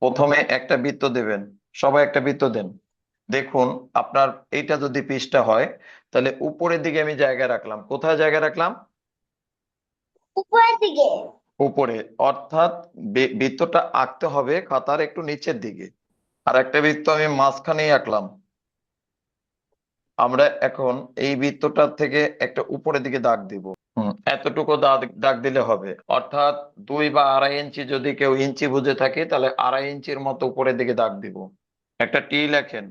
প্রথমে একটা বৃত্ত দেবেন, সবাই একটা বৃত্ত দেন। দেখুন, আপনার এইটা যদি পৃষ্ঠা হয় তাহলে উপরের দিকে আমি জায়গা রাখলাম। কোথায় জায়গা রাখলাম? উপরের দিকে। উপরে, অর্থাৎ বৃত্তটা আঁকতে হবে খাতার একটু নিচের দিকে। আর একটা বৃত্ত আমি মাঝখানেই আঁকলাম। আমরা এখন এই বৃত্তটার থেকে একটা উপরের দিকে দাগ দিব। এতটুকু দাগ দাগ দিলে হবে, অর্থাৎ 2 বা 2.5 ইঞ্চি, যদি কেউ ইঞ্চি বুঝে থাকে তাহলে 2.5 ইঞ্চির মতো উপরের দিকে দাগ দিব। একটা টি লেখেন।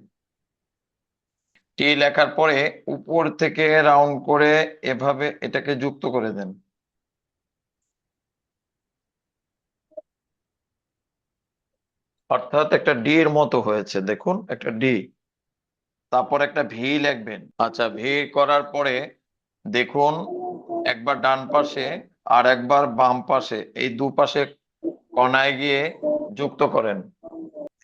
টি লেখার পরে উপর থেকে রাউন্ড করে এভাবে এটাকে যুক্ত করে দেন। অর্থাৎ একটা ডি এর মতো হয়েছে, দেখুন একটা ডি। তারপর একটা ভি লিখবেন। আচ্ছা, ভি করার পরে দেখুন, একবার ডান পাশে আর একবার বাম পাশে, এই দুপাশে কোণায় গিয়ে যুক্ত করেন।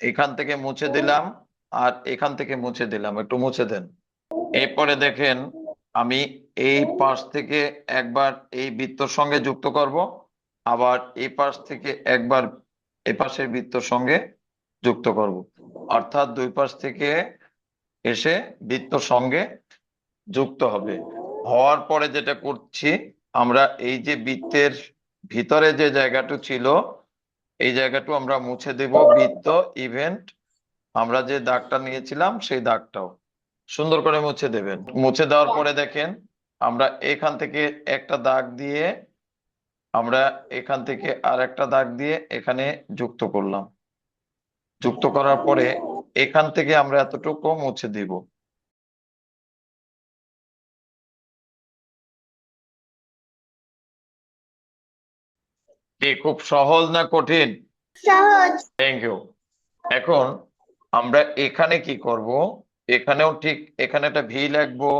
এখান থেকে মুছে দিলাম আর এখান থেকে মুছে দিলাম, একটু মুছে দেন। এরপরে দেখেন, আমি এই পাশ থেকে একবার এই বৃত্তর সঙ্গে যুক্ত করব, আবার এই পাশ থেকে একবার এই পাশের বৃত্তর সঙ্গে যুক্ত করব। অর্থাৎ দুই পাশ থেকে এসে বৃত্তর সঙ্গে যুক্ত হবে। হওয়ার পরে যেটা করছি, আমরা এই যে বৃত্তের ভিতরে যে জায়গাটা ছিল এই জায়গাটা আমরা মুছে দেব। বৃত্ত, ইভেন্ট, আমরা যে দাগটা নিয়েছিলাম সেই দাগটাও সুন্দর করে মুছে দেবেন। মুছে দেওয়ার পরে দেখেন, আমরা এখান থেকে একটা দাগ দিয়ে, আমরা এখান থেকে আর একটা দাগ দিয়ে এখানে যুক্ত করলাম। যুক্ত করার পরে এখান থেকে আমরা এতটুকু মুছে দিব। কি খুব সহজ না কঠিন? সহজ। Thank you. এখন আমরা এখানে কি করব, এখানেও ঠিক এখানে একটা ভি লিখবো।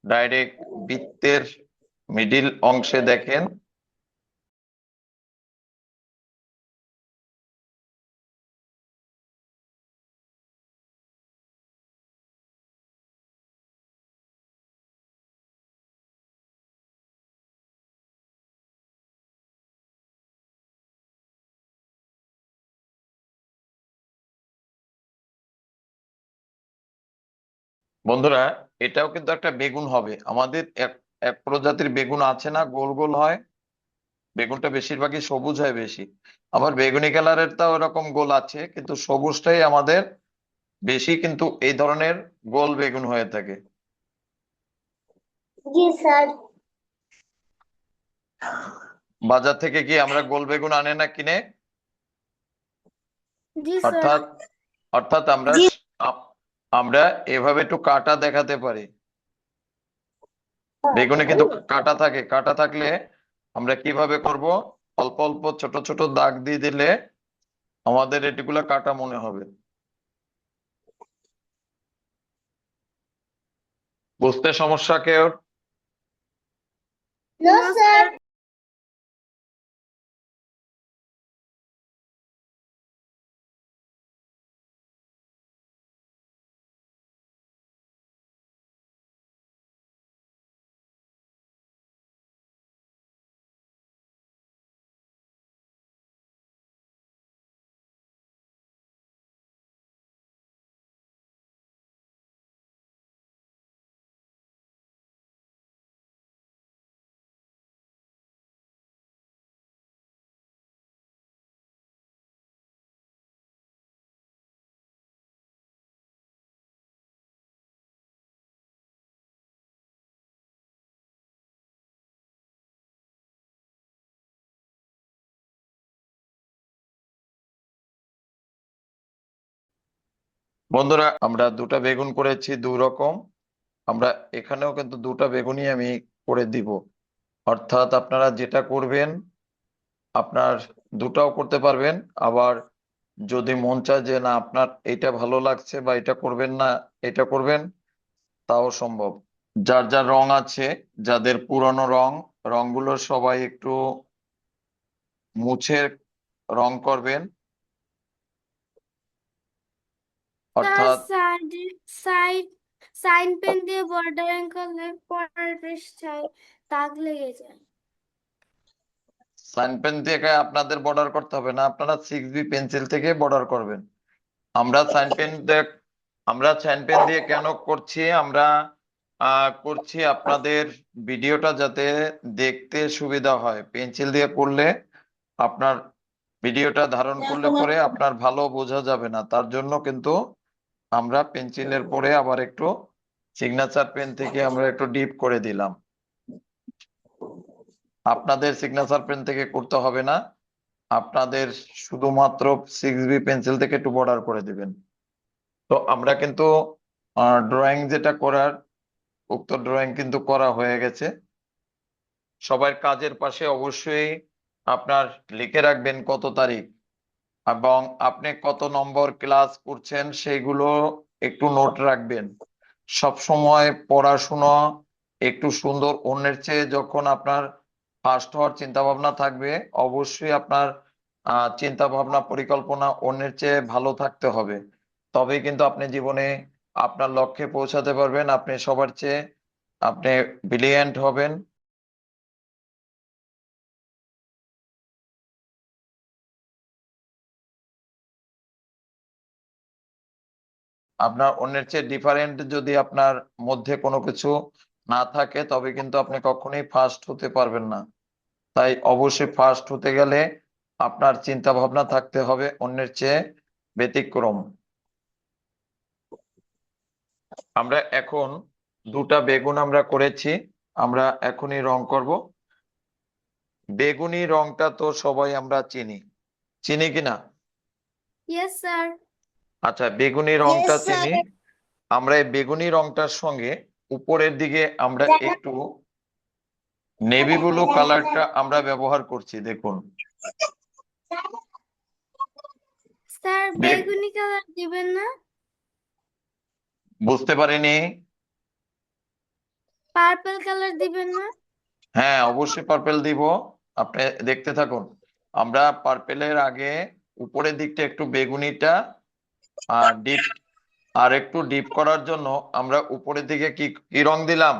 ডাইরেক্ট বৃত্তের মিডিল অংশে দেখেন, বন্ধুরা, এটাও কিন্তু একটা বেগুন হবে। আমাদের এক এক প্রজাতির বেগুন আছে না, গোল গোল হয়। বেগুনটা বেশিরভাগই সবুজ হয় বেশি। আবার বেগুনি কালারের তো ওরকম গোল আছে, কিন্তু সবুজটাই আমাদের বেশি, কিন্তু এই ধরনের গোল বেগুন হয়ে থাকে। জি স্যার। বাজার থেকে কি আমরা গোল বেগুন আনে না কিনে? জি স্যার। অর্থাৎ অর্থাৎ আমরা জি। আমরা এভাবে একটু কাটা দেখাতে পারি। বেগুনে কিন্তু কাটা থাকে, কাটা থাকলে আমরা কিভাবে করব, অল্প অল্প ছোট ছোট দাগ দিয়ে দিলে আমাদের এটিগুলা কাটা মনে হবে। বুঝতে সমস্যা কেউ? No sir. বন্ধুরা, আমরা দুটা বেগুন করেছি দুই রকম। আমরা এখানেও কিন্তু দুটা বেগুনই আমি করে দিব। অর্থাৎ আপনারা যেটা করবেন, আপনার দুটাও করতে পারবেন। আবার যদি মন চায় যে না আপনার এটা ভালো লাগছে বা এটা করবেন না, এটা করবেন, তাও সম্ভব। যার যার রং আছে, যাদের পুরনো রং, রংগুলো সবাই একটু মুছে রং করবেন। স্যার অর্থাৎ সাইড সাইড সাইন পেন দিয়ে বর্ডারিং করলে পরের পৃষ্ঠায় দাগ লেগে যায়। সাইন পেন থেকে আপনাদের বর্ডার করতে হবে না, আপনারা 6B পেন্সিল থেকে বর্ডার করবেন। আমরা সাইন পেন দিয়ে কেন করছি, আমরা করছি আপনাদের ভিডিওটা যাতে দেখতে সুবিধা হয়। পেন্সিল দিয়ে করলে আপনার ভিডিওটা ধারণ করলে পরে আপনার ভালো বোঝা যাবে না, তার জন্য কিন্তু আমরা পেন্সিলের পরে আবার একটু সিগনেচার পেন থেকে আমরা একটু ডিপ করে দিলাম। আপনাদের সিগনেচার পেন থেকে করতে হবে না, আপনাদের শুধুমাত্র 6B পেন্সিল থেকে একটু বর্ডার করে দিবেন। তো আমরা কিন্তু ড্রয়িং যেটা করার, উক্ত ড্রয়িং কিন্তু করা হয়ে গেছে। সবার কাজের পাশে অবশ্যই আপনার লিখে রাখবেন কত তারিখ এবং আপনি কত নম্বর ক্লাস করছেন সেইগুলো একটু নোট রাখবেন। সব সময় পড়াশোনা একটু সুন্দর, অন্যের চেয়ে যখন আপনার ফার্স্ট হওয়ার চিন্তা ভাবনা থাকবে, অবশ্যই আপনার চিন্তা ভাবনা পরিকল্পনা অন্যের চেয়ে ভালো থাকতে হবে। তবেই কিন্তু আপনি জীবনে আপনার লক্ষ্যে পৌঁছাতে পারবেন, আপনি সবার চেয়ে আপনি ব্রিলিয়ান্ট হবেন। আপনার অন্যের চেয়ে ডিফারেন্ট যদি আপনার মধ্যে কোনো কিছু না থাকে, তবে কিন্তু আপনি কখনোই ফার্স্ট হতে পারবেন না। তাই অবশ্যই ফার্স্ট হতে গেলে আপনার চিন্তা ভাবনা থাকতে হবে অন্যের চেয়ে ব্যতিক্রম। আমরা এখন দুটা বেগুন আমরা করেছি, আমরা এখনই রং করব। বেগুনি রংটা তো সবাই আমরা চিনি, চিনি কিনা? Yes, sir. আচ্ছা, বেগুনি রংটা চিনি। আমরা এই বেগুনি রংটার সঙ্গে উপরের দিকে আমরা একটু নেভি ব্লু কালারটা আমরা ব্যবহার করছি, দেখুন। স্যার বে- বেগুনি কালার দিবেন না? বুঝতে পারিনি। পার্পল কালার দিবেন না? হ্যাঁ, অবশ্যই পার্পেল দিব, আপনি দেখতে থাকুন। আমরা পার্পেলের আগে উপরের দিকটা একটু বেগুনিটা ডিপ, আর একটু ডিপ করার জন্য আমরা উপরের দিকে কি কি রং দিলাম?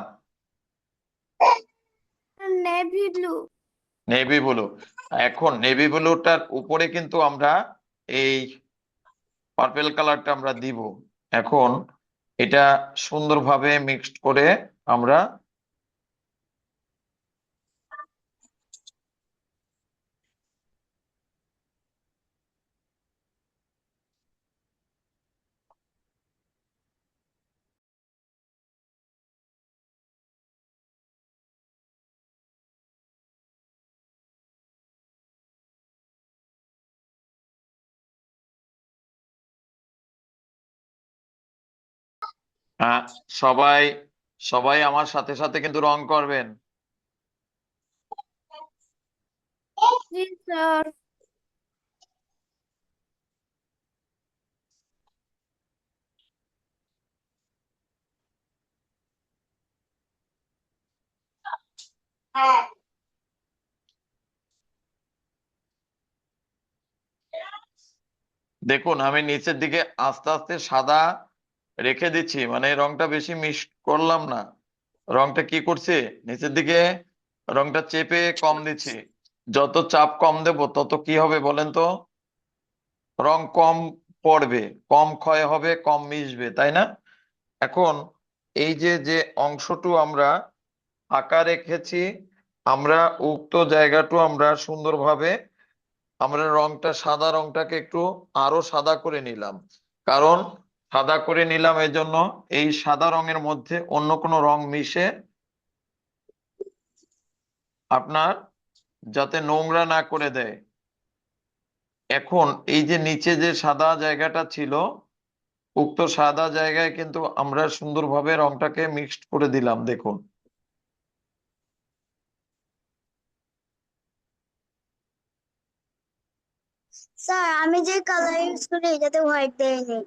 Navy blue. Navy blue. এখন নেভি ব্লুটার উপরে কিন্তু আমরা এই পার্পেল কালারটা আমরা দিব। এখন এটা সুন্দরভাবে মিক্সড করে আমরা আহ, সবাই সবাই আমার সাথে সাথে কিন্তু রং করবেন। জি স্যার। দেখুন, আমি নিচের দিকে আস্তে আস্তে সাদা রেখে দিচ্ছি, মানে রংটা বেশি মিক্স করলাম না। রংটা কি করছে, নিচের দিকে রংটা চেপে কম দিচ্ছি। যত চাপ কম দেব তত কি হবে বলেন তো? রং কম পড়বে, কম ক্ষয় হবে, কম মিশবে, তাই না? এখন এই যে যে অংশটু আমরা ফাঁকা রেখেছি, আমরা উক্ত জায়গাটু আমরা সুন্দরভাবে আমরা রংটা, সাদা রংটাকে একটু আরো সাদা করে নিলাম। কারণ সাদা করে নিলাম এই জন্য, এই সাদা রঙের মধ্যে অন্য কোনো রং মিশে আপনার যাতে নোংরা না করে দেয়। এখন এই যে নিচে যে সাদা জায়গাটা ছিল, উক্ত সাদা জায়গায় কিন্তু আমরা সুন্দরভাবে রংটাকে মিক্সড করে দিলাম, দেখুন। স্যার আমি যে কালার ইউজ করি এটাতে হোয়াইট দেয়নি।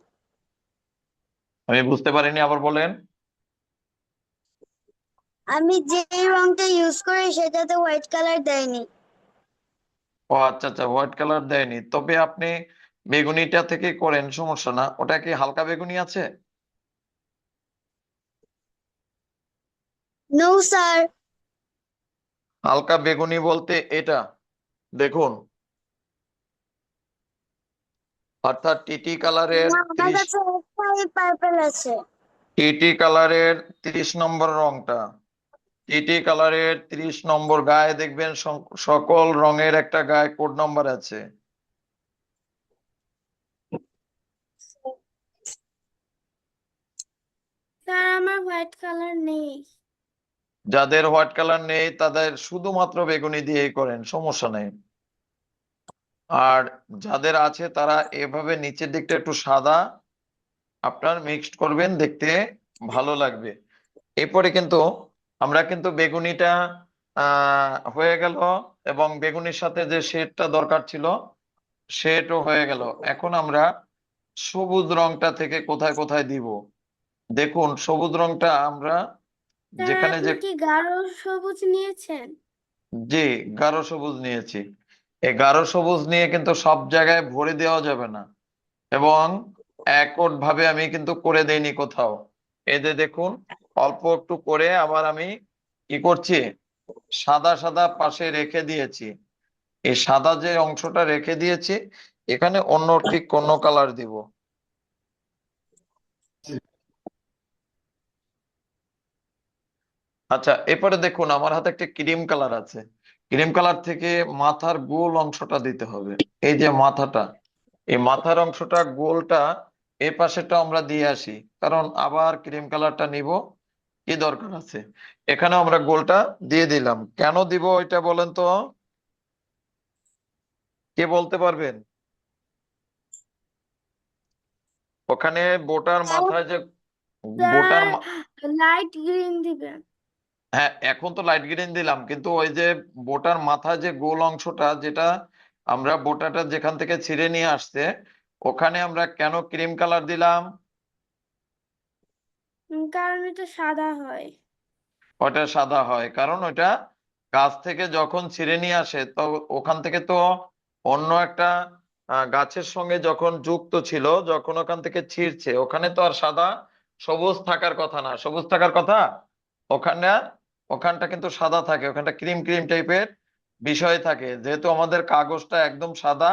আমি বুঝতে পারিনি, আবার বলেন। আমি যে রংটা ইউজ করি সেটাতে হোয়াইট কালার দেয়নি। ও আচ্ছা আচ্ছা, হোয়াইট কালার দেয়নি, তবে আপনি বেগুনিটা থেকে করেন, সমস্যা না। ওটা কি হালকা বেগুনি আছে? No sir. হালকা বেগুনি বলতে এটা, দেখুন, অর্থাৎ টিটি কালারের না, আমার 30 কাছে একটাই পার্পল আছে। টিটি কালারের 30 নম্বর রংটা, টিটি কালারের 30 নম্বর গায়ে দেখবেন সকল রঙের একটা গায়ে কোড নাম্বার আছে। স্যার আমার হোয়াইট কালার নেই। যাদের হোয়াইট কালার নেই তাদের শুধুমাত্র বেগুনি দিয়েই করেন, সমস্যা নেই। আর যাদের আছে তারা এভাবে নিচের দিকটা একটু সাদা আপনার মিক্সড করবেন, দেখতে ভালো লাগবে। এরপরে কিন্তু আমরা কিন্তু বেগুনিটা হয়ে গেল, এবং বেগুনির সাথে যে শেডটা দরকার ছিল সেটাও হয়ে গেল। এখন আমরা সবুজ রংটা থেকে কোথায় কোথায় দিব। দেখুন, সবুজ রংটা আমরা স্যার যেখানে আপনি যে, কি গাঢ় সবুজ নিয়েছেন? জি, গাঢ় সবুজ নিয়েছি। এই গাঢ় সবুজ নিয়ে কিন্তু সব জায়গায় ভরে দেওয়া যাবে না, এবং একট ভাবে আমি কিন্তু করে দেইনি কোথাও। এই যে দেখুন, অল্প একটু করে আবার আমি কি করছি, সাদা সাদা পাশে রেখে দিয়েছি। এই সাদা যে অংশটা রেখে দিয়েছি এখানে অন্য ঠিক অন্য কালার দিব। আচ্ছা, এরপরে দেখুন আমার হাতে একটা ক্রিম কালার আছে। ক্রিম কালার থেকে মাথার গোল অংশটা দিতে হবে। এই যে মাথাটা, এই মাথার অংশটা গোলটা এই পাশেটা আমরা দিয়ে আসি, কারণ আবার ক্রিম কালারটা নিব, কি দরকার আছে। এখানে আমরা গোলটা দিয়ে দিলাম, কেন দিব এটা বলেন তো, কে বলতে পারবেন? ওখানে বোটার মাথায় যে বোটার স্যার লাইট গ্রিন দিবেন। হ্যাঁ, এখন তো লাইট গ্রিন দিলাম, কিন্তু ওই যে বোটার মাথায় যে গোল অংশটা, যেটা আমরা বোটাটা যেখান থেকে ছিঁড়ে নিয়ে আসছে, ওখানে আমরা কেন ক্রিম কালার দিলাম? কারণ এটা সাদা হয়। ওটা সাদা হয় কারণ ওটা গাছ থেকে যখন ছিঁড়ে নিয়ে আসে তো ওখান থেকে তো অন্য একটা গাছের সঙ্গে যখন যুক্ত ছিল, যখন ওখান থেকে ছিঁড়ছে ওখানে তো আর সাদা সবুজ থাকার কথা না, সবুজ থাকার কথা ওখানে, ওখানটা কিন্তু সাদা থাকে, ওখানটা ক্রিম ক্রিম টাইপের বিষয় থাকে। যেহেতু আমাদের কাগজটা একদম সাদা,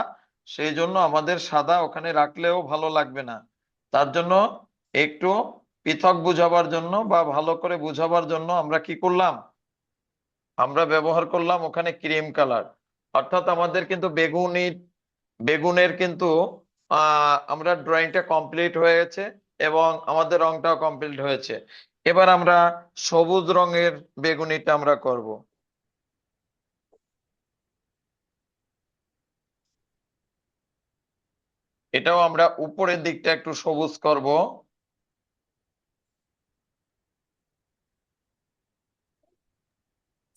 সেই জন্য আমাদের সাদা ওখানে রাখলেও ভালো লাগবে না। তার জন্য একটু পৃথক বুঝাবার জন্য বা ভালো করে বুঝাবার জন্য আমরা কি করলাম, আমরা ব্যবহার করলাম ওখানে ক্রিম কালার। অর্থাৎ আমাদের কিন্তু বেগুনের কিন্তু আমরা ড্রয়িংটা কমপ্লিট হয়ে গেছে, এবং আমাদের রংটাও কমপ্লিট হয়েছে। এবার আমরা সবুজ রঙের বেগুনিটা আমরা করব। এটাও আমরা উপরের দিকটা একটু সবুজ করব।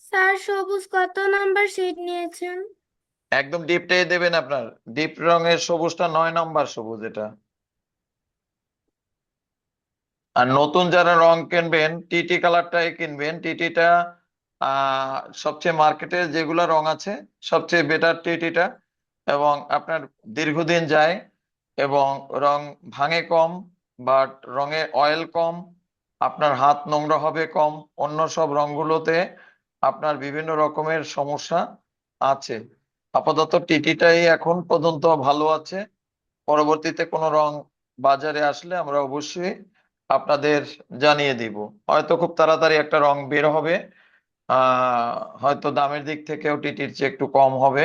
স্যার সবুজ কত নাম্বার শেড নিয়েছেন? একদম ডিপটাই দেবেন আপনার, ডিপ রঙের সবুজটা 9 নম্বর সবুজ এটা। আর নতুন যারা রং কিনবেন টিটি কালারটাই কিনবেন, টিটিটা সবচেয়ে মার্কেটে যেগুলো রং আছে সবচেয়ে বেটার টিটিটা, এবং আপনার দীর্ঘদিন যায়, এবং রং ভাঙে কম, বাট রঙে অয়েল কম, আপনার হাত নোংরা হবে কম। অন্য সব রংগুলোতে আপনার বিভিন্ন রকমের সমস্যা আছে। আপাতত টিটিটাই এখন পর্যন্ত ভালো আছে। পরবর্তীতে কোনো রং বাজারে আসলে আমরা অবশ্যই আপনাদের জানিয়ে দিব। হয়তো খুব তাড়াতাড়ি একটা রং বের হবে, হয়তো দামের দিক থেকেও টিটির চেয়ে একটু কম হবে।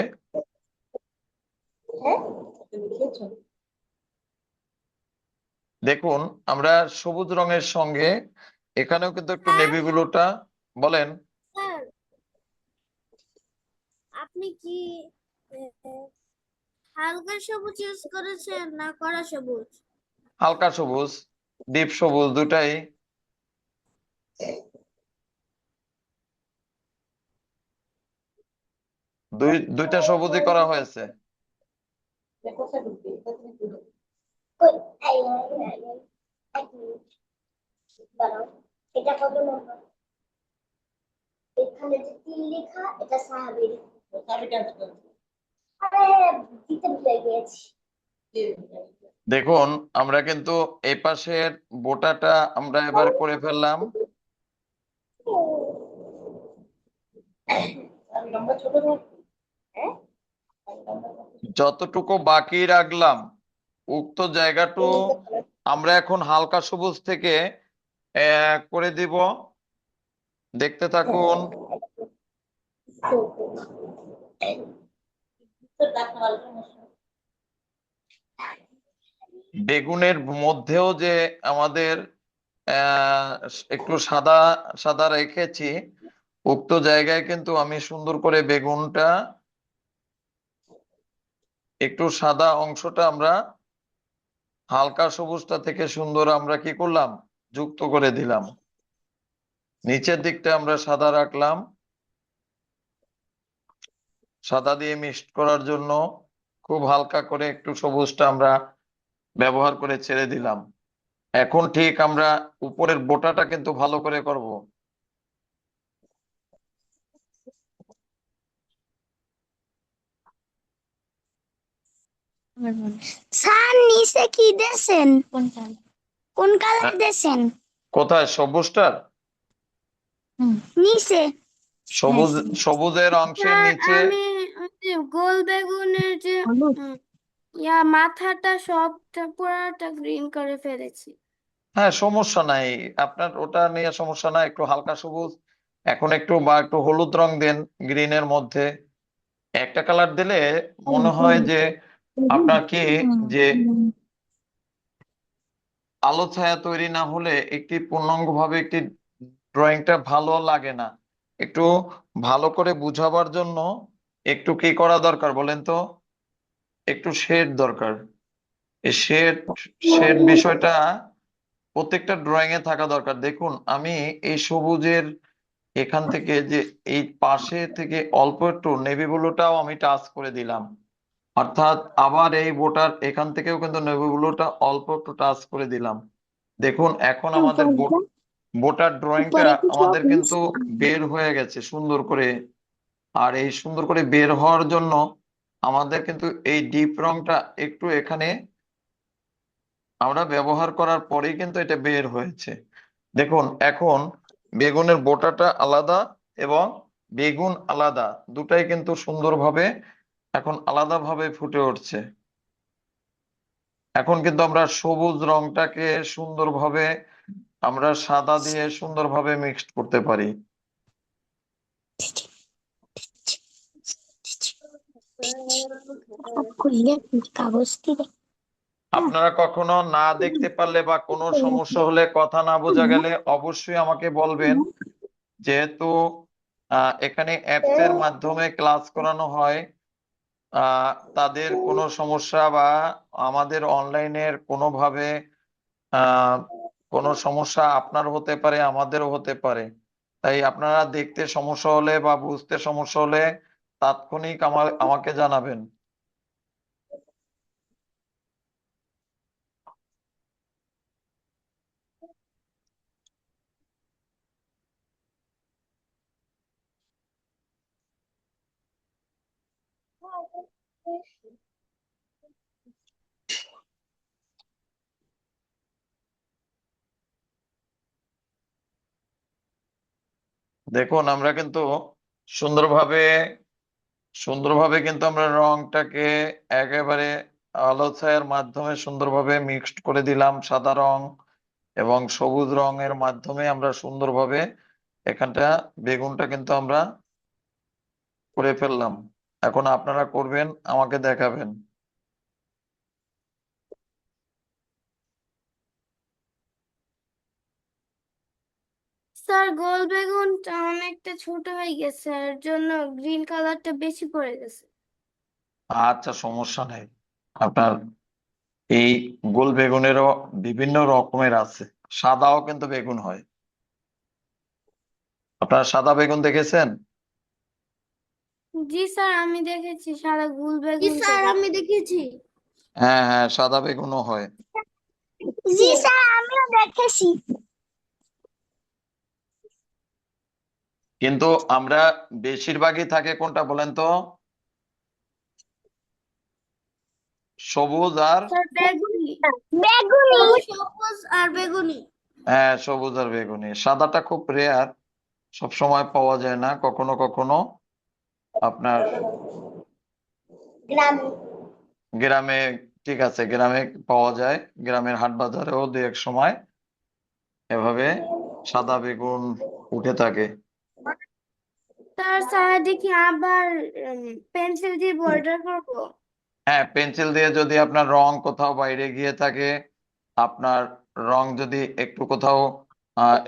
দেখুন, আমরা সবুজ রঙের সঙ্গে এখানেও কিন্তু একটু স্যার নেভি ব্লুটা, বলেন। স্যার আপনি কি হালকা সবুজ ইউজ করেছেন না কড়া সবুজ? হালকা সবুজ, ডিপ সবুজ, দুটাই। দুইটা সবুজই করা হয়েছে। এটা কত নম্বর? এখানে যে 3 লেখা এটা সাহাবীর। আরে দিতে ভুলে গেছি। দেখুন, আমরা কিন্তু এই পাশের বোটাটা আমরা এবার করে ফেললাম। আমি লম্বা ছোট হ্যাঁ যতটুকু বাকি রাখলাম উক্ত জায়গাটু আমরা এখন হালকা সবুজ থেকে করে দিব। দেখতে থাকুন। বেগুনের মধ্যেও যে আমাদের আহ একটু সাদা সাদা রেখেছি, উক্ত জায়গায় কিন্তু আমি সুন্দর করে বেগুনটা একটু সাদা অংশটা আমরা হালকা সবুজটা থেকে সুন্দর আমরা কি করলাম, যুক্ত করে দিলাম। নিচের দিকটা আমরা সাদা রাখলাম, সাদা দিয়ে মিক্সড করার জন্য খুব হালকা করে একটু সবুজটা আমরা ব্যবহার করে ছেড়ে দিলাম। এখন ঠিক আমরা উপরের বোটাটা কিন্তু ভালো করে করব। স্যার নিচে কি দেছেন? কোন কালার দেছেন? কোথায় সবুজটার? নিচে। সবুজ, সবুজের অংশের স্যার নিচে আমি ওই যে গোল বেগুনের যে মাথাটা সবটা পুরাটা গ্রিন করে ফেলেছি। হ্যাঁ, সমস্যা নাই, আপনার ওটা নিয়ে সমস্যা নাই। একটু হালকা সবুজ এখন একটু বা একটু হলুদ রং দেন গ্রিনের মধ্যে। একটা কালার দিলে মনে হয় যে আপনার কি যে আলো ছায়া তৈরি না হলে একটি পূর্ণাঙ্গ ভাবে একটি ড্রয়িংটা ভালো লাগে না। একটু ভালো করে বুঝাবার জন্য একটু কি করা দরকার বলেন তো, একটু শেড দরকার। এই শেড শেড বিষয়টা প্রত্যেকটা ড্রয়িং এ থাকা দরকার। দেখুন আমি এই সবুজের এখান থেকে যে এই পাশে থেকে অল্প একটু নেভি ব্লুটাও আমি টাচ করে দিলাম, অর্থাৎ আবার এই বোটার এখান থেকেও কিন্তু নেভি ব্লুটা অল্প একটু টাচ করে দিলাম। দেখুন এখন আমাদের বোটার ড্রয়িংটা আমাদের কিন্তু বের হয়ে গেছে সুন্দর করে। আর এই সুন্দর করে বের হওয়ার জন্য আমাদের কিন্তু এই ডিপ রংটা একটু এখানে আমরা ব্যবহার করার পরেই কিন্তু এটা বের হয়েছে। দেখুন এখন বেগুনের বোটাটা আলাদা এবং বেগুন আলাদা, দুটাই কিন্তু সুন্দরভাবে এখন আলাদাভাবে ফুটে উঠছে। এখন কিন্তু আমরা সবুজ রংটাকে সুন্দরভাবে আমরা সাদা দিয়ে সুন্দরভাবে মিক্সড করতে পারি। কাগজ দিবে। আপনারা কখনো না দেখতে পারলে বা কোনো সমস্যা হলে, কথা না বোঝা গেলে অবশ্যই আমাকে বলবেন। যেহেতু এখানে অ্যাপস এর মাধ্যমে ক্লাস করানো হয়, তাদের কোনো সমস্যা বা আমাদের অনলাইনের কোনোভাবে আহ কোনো সমস্যা আপনার হতে পারে, আমাদেরও হতে পারে। তাই আপনারা দেখতে সমস্যা হলে বা বুঝতে সমস্যা হলে তাৎক্ষণিক আমাকে জানাবেন। দেখুন আমরা কিন্তু সুন্দরভাবে সুন্দরভাবে কিন্তু আমরা রংটাকে একেবারে আলো ছায়ার মাধ্যমে সুন্দরভাবে মিক্সড করে দিলাম। সাদা রং এবং সবুজ রঙের মাধ্যমে আমরা সুন্দরভাবে এখানটা বেগুনটা কিন্তু আমরা করে ফেললাম। এখন আপনারা করবেন, আমাকে দেখাবেন। স্যার গোল বেগুনটা অনেকটা ছোট হয়ে গেছে, এর জন্য গ্রিন কালারটা বেশি পড়ে গেছে। আচ্ছা, সমস্যা নেই। আপনার এই গোল বেগুনেরও বিভিন্ন রকমের আছে, সাদাও কিন্তু বেগুন হয়। আপনারা সাদা বেগুন দেখেছেন? জি স্যার আমি দেখেছি সাদা গোল বেগুন। স্যার আমি দেখেছি। হ্যাঁ হ্যাঁ, সাদা বেগুনও হয়। জি স্যার আমিও দেখেছি। কিন্তু আমরা বেশিরভাগই থাকে কোনটা বলেন তো, সবুজ আর স্যার বেগুনি। বেগুনি। সবুজ আর বেগুনি। হ্যাঁ, সবুজ আর বেগুনি। সাদাটা খুব রেয়ার, সব সময় পাওয়া যায় না, কখনো কখনো আপনার গ্রামে, ঠিক আছে, গ্রামে পাওয়া যায়, গ্রামের হাট বাজারেও দু এক সময় এভাবে সাদা বেগুন উঠে থাকে। তার সাইডে কি আবার পেন্সিল দিয়ে বর্ডার করবো? হ্যাঁ, পেন্সিল দিয়ে যদি আপনার রং কোথাও বাইরে গিয়ে থাকে, আপনার রং যদি একটু কোথাও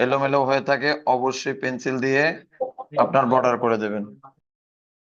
এলোমেলো হয়ে থাকে, অবশ্যই পেন্সিল দিয়ে আপনার বর্ডার করে দেবেন।